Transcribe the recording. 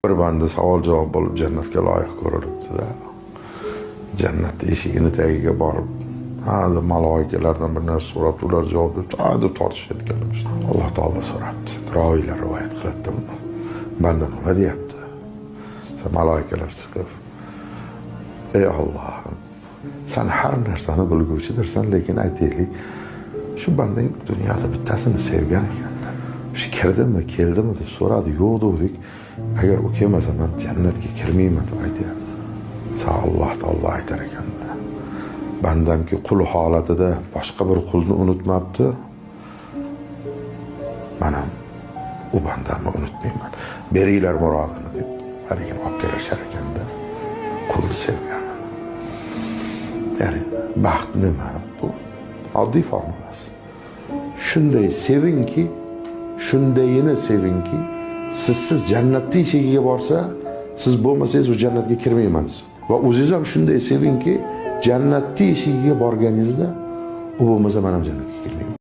bir banda savol javob bo'lib jannatga loyiq ko'rilibdi-da. Jannat eshigini tagiga borib, hadi maloikalardan bir narsa so'rab, ular javob berib, hadi tortishayotganmiz. Alloh taolo so'rabdi. Roviylar rivoyat qiladida buni. Banda nima deyapti? Maloikalar chiqib, ey Allohim, sen har narsani bilguvchidirsan, lekin aytaylik, shu bandang dunyoda bittasini sevgan ekanda, shu keldimi deb so'radi. Yo'q dedik. Agar u kelmasa men jannatga kirmayman deb aytyapti. Alloh taolo aytar ekanda, bandamki qul holatida boshqa bir qulni unutmabdi, men ham u bandamni unutmayman. Beringlar murodini deb haligini olib kelishar ekanda, qulni sevgan. Ya'ni baxt nima? Bu oddiy formulasi. Shunday sevinki, shundayini sevinki, siz jannatning eshigiga borsa, siz bo'lmasangiz u jannatga kirmayman desa. Va o'zingiz ham shunday sevinki, jannatning eshigiga borganingizda u bo'lmasa men ham jannatga kirmayman.